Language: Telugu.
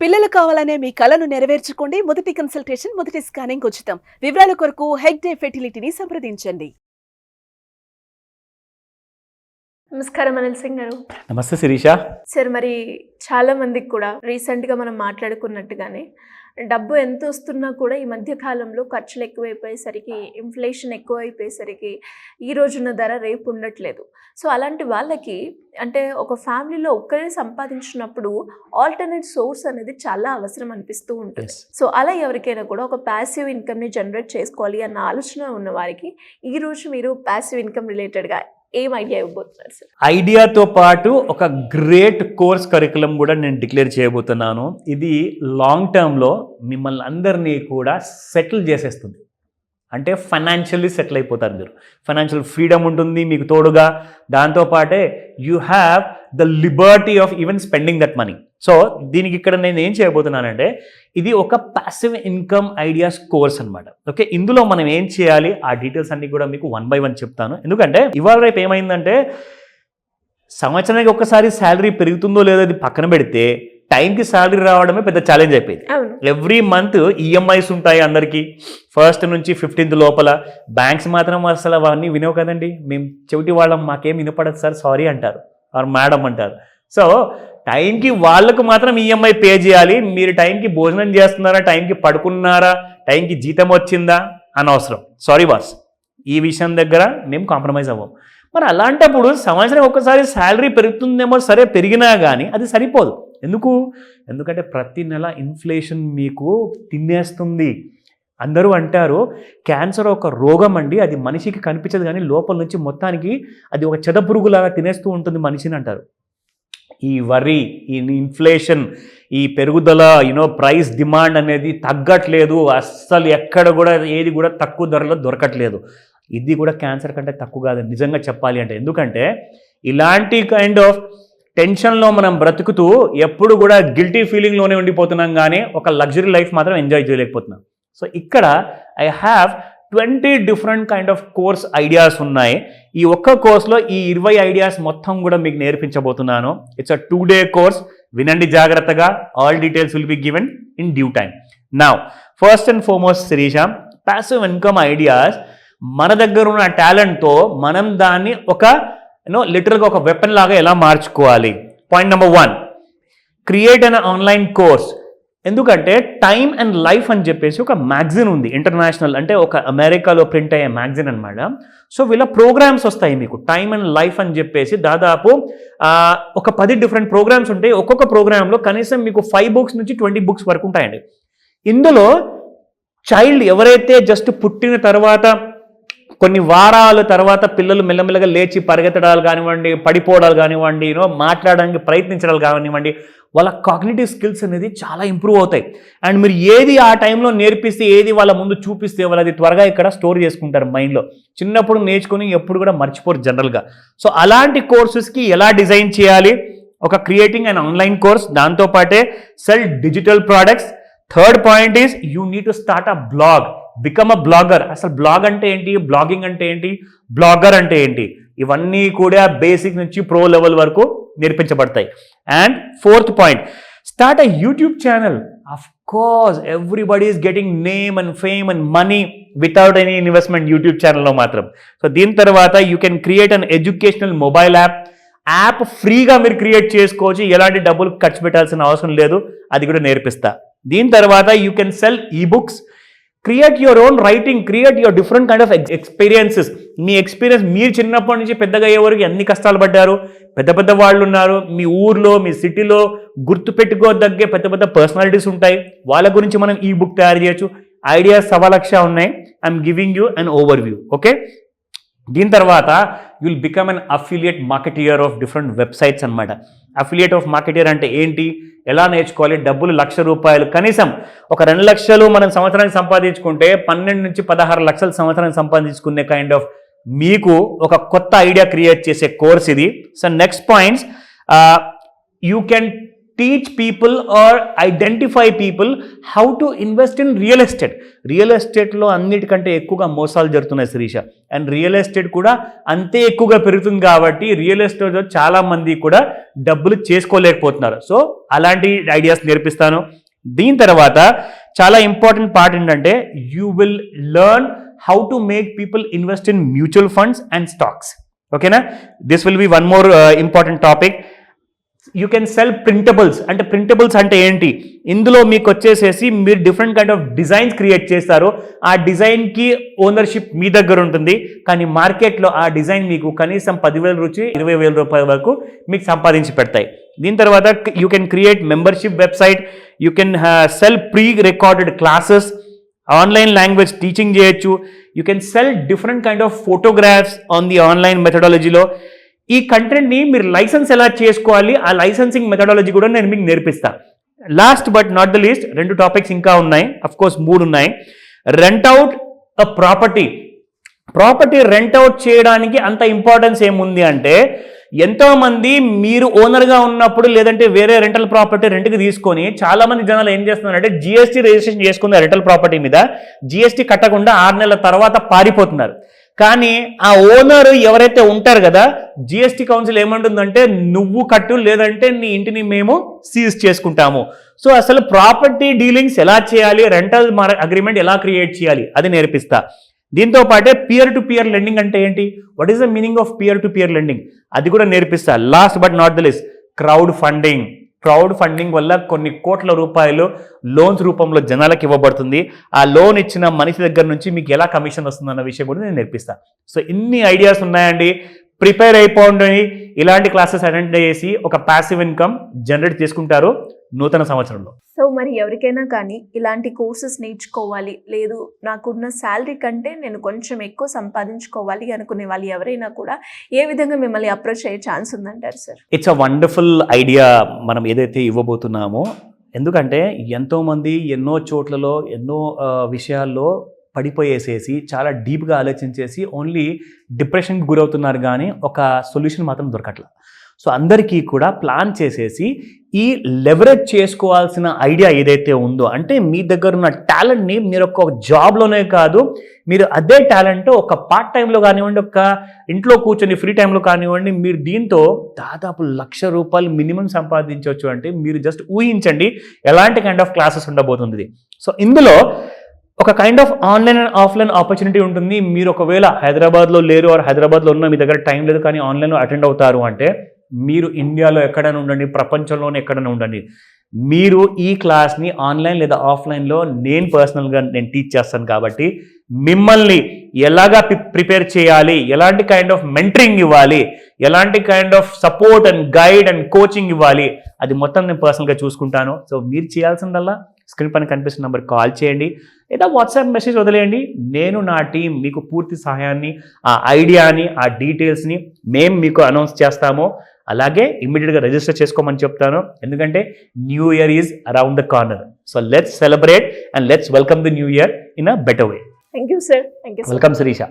పిల్లలు కావాలనే మీ కలను నెరవేర్చుకోండి. మొదటి కన్సల్టేషన్, మొదటి స్కానింగ్ ఉచితం. వివరాల కొరకు హెగ్డే ఫెర్టిలిటీని సంప్రదించండి. నమస్కారం అనిల్ సింగ్ గారు. నమస్తే శిరీష. సార్, మరి చాలా మందికి కూడా రీసెంట్గా మనం మాట్లాడుకున్నట్టుగానే డబ్బు ఎంత వస్తున్నా కూడా ఈ మధ్య కాలంలో ఖర్చులు ఎక్కువైపోయేసరికి, ఇన్ఫ్లేషన్ ఎక్కువైపోయేసరికి ఈ రోజున్న ధర రేపు ఉండట్లేదు. సో అలాంటి వాళ్ళకి అంటే ఒక ఫ్యామిలీలో ఒక్కరే సంపాదించినప్పుడు ఆల్టర్నేట్ సోర్స్ అనేది చాలా అవసరం అనిపిస్తూ ఉంటుంది. సో అలా ఎవరికైనా కూడా ఒక ప్యాసివ్ ఇన్కమ్ని జనరేట్ చేసుకోవాలి అన్న ఆలోచన ఉన్న వారికి ఈరోజు మీరు ప్యాసివ్ ఇన్కమ్ రిలేటెడ్గా ఏం ఐడియా ఇవ్వబోతున్నారు సార్? ఐడియాతో పాటు ఒక గ్రేట్ కోర్స్ కరికులం కూడా నేను డిక్లేర్ చేయబోతున్నాను. ఇది లాంగ్ టర్మ్లో మిమ్మల్ని అందరినీ కూడా సెటిల్ చేసేస్తుంది. అంటే ఫైనాన్షియల్లీ సెటిల్ అయిపోతారు మీరు. ఫైనాన్షియల్ ఫ్రీడమ్ ఉంటుంది మీకు తోడుగా. దాంతోపాటే you have the liberty of even spending that money. So దీనికి ఇక్కడ నేను ఏం చేయబోతున్నానంటే ఇది ఒక ప్యాసివ్ ఇన్కమ్ ఐడియాస్ కోర్స్ అనమాట. ఓకే, ఇందులో మనం ఏం చేయాలి ఆ డీటెయిల్స్ అన్ని కూడా మీకు 1 by 1 చెప్తాను. ఎందుకంటే ఇవాళ రేపు ఏమైందంటే సంవత్సరానికి ఒక్కసారి శాలరీ పెరుగుతుందో లేదో అది పక్కన పెడితే టైంకి శాలరీ రావడమే పెద్ద ఛాలెంజ్ అయిపోయింది. ఎవ్రీ మంత్ ఈఎంఐస్ ఉంటాయి అందరికీ, 1st నుంచి 15th లోపల. బ్యాంక్స్ మాత్రం అసలు అవన్నీ వినవు కదండి. మేము చెవిటి వాళ్ళం, మాకేం వినపడదు సార్, సారీ అంటారు, ఆర్ మేడం అంటారు. సో టైంకి వాళ్ళకు మాత్రం ఈఎంఐ పే చేయాలి. మీరు టైంకి భోజనం చేస్తున్నారా, టైంకి పడుకున్నారా, టైంకి జీతం వచ్చిందా అనవసరం. సారీ బాస్, ఈ విషయం దగ్గర మేము కాంప్రమైజ్ అవ్వం. మరి అలాంటప్పుడు సంవత్సరం ఒక్కసారి శాలరీ పెరుగుతుందేమో, సరే పెరిగినా కానీ అది సరిపోదు. ఎందుకంటే ప్రతి నెల ఇన్ఫ్లేషన్ మీకు తినేస్తుంది. అందరూ అంటారు క్యాన్సర్ ఒక రోగం అండి, అది మనిషికి కనిపించదు కానీ లోపల నుంచి మొత్తానికి అది ఒక చెదపురుగులాగా తినేస్తూ ఉంటుంది మనిషిని అంటారు. ఈ వరి, ఈ ఇన్ఫ్లేషన్, ఈ పెరుగుదల, ప్రైస్ డిమాండ్ అనేది తగ్గట్లేదు. అస్సలు ఎక్కడ కూడా ఏది కూడా తక్కువ ధరలో దొరకట్లేదు. ఇది కూడా క్యాన్సర్ కంటే తక్కువ కాదు నిజంగా చెప్పాలి అంటే. ఎందుకంటే ఇలాంటి కైండ్ ఆఫ్ టెన్షన్లో మనం బ్రతుకుతూ ఎప్పుడు కూడా గిల్టీ ఫీలింగ్లోనే ఉండిపోతున్నాం కానీ ఒక లగ్జరీ లైఫ్ మాత్రం ఎంజాయ్ చేయలేకపోతున్నాం. సో ఇక్కడ I have 20 different kind of course ideas ఉన్నాయి. ఈ ఒక్క కోర్స్లో ఈ 20 ఐడియాస్ మొత్తం కూడా మీకు నేర్పించబోతున్నాను. It's a 2-day course. వినండి జాగ్రత్తగా. All details will be given in due time. Now first and foremost Shirisha, passive income ideas మన దగ్గర ఉన్న టాలెంట్తో మనం దాన్ని ఒక లిటరల్గా ఒక వెపన్ లాగా ఎలా మార్చుకోవాలి. Point number 1, create an online course. ఎందుకంటే టైమ్ అండ్ లైఫ్ అని చెప్పేసి ఒక మ్యాగజైన్ ఉంది, ఇంటర్నేషనల్, అంటే ఒక అమెరికాలో ప్రింట్ అయ్యే మ్యాగజైన్ అనమాట. సో వీళ్ళ ప్రోగ్రామ్స్ వస్తాయి మీకు, టైమ్ అండ్ లైఫ్ అని చెప్పేసి. దాదాపు ఒక 10 డిఫరెంట్ ప్రోగ్రామ్స్ ఉంటాయి. ఒక్కొక్క ప్రోగ్రాంలో కనీసం మీకు 5 books నుంచి 20 books వరకు ఉంటాయండి. ఇందులో చైల్డ్ ఎవరైతే జస్ట్ పుట్టిన తర్వాత కొన్ని వారాల తర్వాత పిల్లలు మెల్లమెల్లగా లేచి పరిగెత్తడాలు కానివ్వండి, పడిపోవడాలు కానివ్వండి, మాట్లాడడానికి ప్రయత్నించడాలు కానివ్వండి, వాళ్ళ కాగ్నిటివ్ స్కిల్స్ అనేది చాలా ఇంప్రూవ్ అవుతాయి. అండ్ మీరు ఏది ఆ టైంలో నేర్పిస్తే, ఏది వాళ్ళ ముందు చూపిస్తే వాళ్ళు అది త్వరగా ఇక్కడ స్టోర్ చేసుకుంటారు మైండ్లో. చిన్నప్పుడు నేర్చుకుని ఎప్పుడు కూడా మర్చిపోరు జనరల్గా. సో అలాంటి కోర్సెస్కి ఎలా డిజైన్ చేయాలి, ఒక క్రియేటింగ్ అండ్ ఆన్లైన్ కోర్స్, దాంతోపాటే sell digital products. Third point is you need to start a blog, become a blogger. అసలు బ్లాగ్ అంటే ఏంటి, బ్లాగింగ్ అంటే ఏంటి, బ్లాగర్ అంటే ఏంటి, ఇవన్నీ కూడా బేసిక్ నుంచి ప్రో లెవెల్ వరకు నేర్పించబడతాయి. And fourth point, start a YouTube channel. Of course everybody is getting name and fame and money without any investment YouTube ఛానల్లో మాత్రం. సో దీని తర్వాత you can create an educational mobile app ఫ్రీగా మీరు క్రియేట్ చేసుకోవచ్చు. ఎలాంటి డబ్బులు ఖర్చు పెట్టాల్సిన అవసరం లేదు, అది కూడా నేర్పిస్తా. దీని తర్వాత you can cell ebooks, create your own writing, create your different kind of experiences. Me experience, మీరు చిన్నప్పటి నుంచి పెద్దగా అయ్యేవరకు ఎన్ని కష్టాలు పడ్డారు, పెద్ద పెద్ద వాళ్ళు ఉన్నారు మీ ఊర్లో, మీ సిటీలో, గుర్తుపెట్టుకోదగ్గే పెద్ద పెద్ద పర్సనాలిటీస్ ఉంటాయి. వాళ్ళ గురించి మనం ఈ బుక్ తయారు చేయొచ్చు. ఐడియాస్ 1,00,000 ఉన్నాయి. I'm giving you an over view. Okay, దీని తర్వాత you will become an affiliate marketer of different websites అనమాట. అఫిలియేట్ ఆఫ్ మార్కెటియర్ అంటే ఏంటి, ఎలా నేర్చుకోవాలి, డబ్బులు ₹1,00,000 కనీసం ఒక 2 లక్షలు మనం సంవత్సరానికి సంపాదించుకుంటే 12 నుంచి 16 లక్షలు సంవత్సరానికి సంపాదించుకునే కైండ్ ఆఫ్ మీకు ఒక కొత్త ఐడియా క్రియేట్ చేసే కోర్స్ ఇది. So next points, you can teach people or identify people how to invest in real estate. Real ఎస్టేట్లో అన్నిటికంటే ఎక్కువగా మోసాలు జరుగుతున్నాయి శిరీష. అండ్ రియల్ ఎస్టేట్ కూడా అంతే ఎక్కువగా పెరుగుతుంది కాబట్టి రియల్ ఎస్టేట్లో చాలా మంది కూడా డబ్బులు చేసుకోలేకపోతున్నారు. సో అలాంటి ఐడియాస్ నేర్పిస్తాను. దీని తర్వాత చాలా ఇంపార్టెంట్ పార్ట్ ఏంటంటే you will learn how to make people invest in mutual funds and stocks. ఓకేనా? This will be one more important topic. You can sell printables. అంటే ప్రింటబుల్స్ అంటే ఏంటి? ఇందులో మీకు వచ్చేసేసి మీరు different kind of designs create చేస్తారు. ఆ డిజైన్కి ఓనర్షిప్ మీ దగ్గర ఉంటుంది, కానీ మార్కెట్లో ఆ డిజైన్ మీకు కనీసం 10,000 నుంచి 20,000 రూపాయల వరకు మీకు సంపాదించి పెడతాయి. దీని తర్వాత you can create membership website, you can sell pre recorded classes, online language teaching చేయొచ్చు, you can sell different kind of photographs on the online మెథడాలజీలో. ఈ కంటెంట్ని మీరు లైసెన్స్ ఎలా చేసుకోవాలి, ఆ లైసెన్సింగ్ మెథడాలజీ కూడా నేను మీకు నేర్పిస్తాను. Last but not the least 2 topics ఇంకా ఉన్నాయి, అఫ్ కోర్స్ 3 ఉన్నాయి. Rent out a property rent out చేయడానికి అంత ఇంపార్టెన్స్ ఏముంది అంటే, ఎంతోమంది మీరు ఓనర్గా ఉన్నప్పుడు లేదంటే వేరే రెంటల్ ప్రాపర్టీ రెంట్కి తీసుకొని చాలా మంది జనాలు ఏం చేస్తున్నారంటే జిఎస్టీ రిజిస్ట్రేషన్ చేసుకున్న రెంటల్ ప్రాపర్టీ మీద జిఎస్టీ కట్టకుండా 6 నెలల తర్వాత పారిపోతున్నారు. కానీ ఆ ఓనర్ ఎవరైతే ఉంటారు కదా, జిఎస్టీ కౌన్సిల్ ఏమంటుందంటే నువ్వు కట్టు, లేదంటే నీ ఇంటిని మేము సీజ్ చేసుకుంటాము. సో అసలు ప్రాపర్టీ డీలింగ్స్ ఎలా చేయాలి, రెంటల్ అగ్రిమెంట్ ఎలా క్రియేట్ చేయాలి అది నేర్పిస్తా. దీంతో పాటే పియర్ టు పియర్ లెండింగ్ అంటే ఏంటి, what is the meaning of peer to peer lending, అది కూడా నేర్పిస్తా. Last but not the least crowd funding వల్ల కొన్ని కోట్ల రూపాయలు లోన్స్ రూపంలో జనాలకు ఇవ్వబడుతుంది. ఆ లోన్ ఇచ్చిన మనిషి దగ్గర నుంచి మీకు ఎలా కమిషన్ వస్తుందన్న విషయం కూడా నేను నేర్పిస్తాను. సో ఇన్ని ఐడియాస్ ఉన్నాయండి. ప్రిపేర్ అయిపోండి. ఇలాంటి క్లాసెస్ అటెండ్ చేసి ఒక ప్యాసివ్ ఇన్కమ్ జనరేట్ చేసుకుంటారు నూతన సంవత్సరంలో. సో మరి ఎవరికైనా కానీ ఇలాంటి కోర్సెస్ నేర్చుకోవాలి, లేదు నాకున్న శాలరీ కంటే నేను కొంచెం ఎక్కువ సంపాదించుకోవాలి అనుకునే వాళ్ళు ఎవరైనా కూడా ఏ విధంగా మిమ్మల్ని అప్రోచ్ అయ్యే ఛాన్స్ ఉందంటారు sir? It's a wonderful idea మనం ఏదైతే ఇవ్వబోతున్నామో. ఎందుకంటే ఎంతోమంది ఎన్నో చోట్లలో ఎన్నో విషయాల్లో పడిపోయేసేసి చాలా డీప్గా ఆలోచించేసి ఓన్లీ డిప్రెషన్కి గురవుతున్నారు, కానీ ఒక సొల్యూషన్ మాత్రం దొరకట్లా. సో అందరికీ కూడా ప్లాన్ చేసేసి ఈ లెవరేజ్ చేసుకోవాల్సిన ఐడియా ఏదైతే ఉందో, అంటే మీ దగ్గర ఉన్న టాలెంట్ని మీరు ఒక జాబ్లోనే కాదు, మీరు అదే టాలెంట్ ఒక పార్ట్ టైంలో కానివ్వండి, ఒక ఇంట్లో కూర్చొని ఫ్రీ టైంలో కానివ్వండి, మీరు దీంతో దాదాపు ₹1,00,000 మినిమం సంపాదించవచ్చు. అంటే మీరు జస్ట్ ఊహించండి ఎలాంటి కైండ్ ఆఫ్ క్లాసెస్ ఉండబోతుంది. సో ఇందులో ఒక kind of online and offline opportunity ఉంటుంది. మీరు ఒకవేళ హైదరాబాద్లో లేరు, ఆర్ హైదరాబాద్లో ఉన్న మీ దగ్గర టైం లేదు కానీ ఆన్లైన్లో అటెండ్ అవుతారు అంటే, మీరు ఇండియాలో ఎక్కడైనా ఉండండి, ప్రపంచంలోనే ఎక్కడైనా ఉండండి, మీరు ఈ క్లాస్ని ఆన్లైన్ లేదా ఆఫ్లైన్లో నేను పర్సనల్గా టీచ్ చేస్తాను. కాబట్టి మిమ్మల్ని ఎలాగా ప్రిపేర్ చేయాలి, ఎలాంటి కైండ్ ఆఫ్ మెంటరింగ్ ఇవ్వాలి, ఎలాంటి kind of support and guide and coaching ఇవ్వాలి, అది మొత్తం నేను పర్సనల్గా చూసుకుంటాను. సో మీరు చేయాల్సిందల్లా స్క్రీన్ పైన కనిపిస్తున్న నెంబర్ కాల్ చేయండి, లేదా వాట్సాప్ మెసేజ్ వదిలేయండి. నేను నా టీం మీకు పూర్తి సహాయాన్ని, ఆ ఐడియాని, ఆ డీటెయిల్స్ని మేము మీకు అనౌన్స్ చేస్తాము. అలాగే ఇమ్మీడియట్గా రిజిస్టర్ చేసుకోమని చెప్తాను, ఎందుకంటే new year is around the corner. So let's celebrate and let's welcome the new year in a better way. Thank you sir. Thank you. Welcome Sirisha.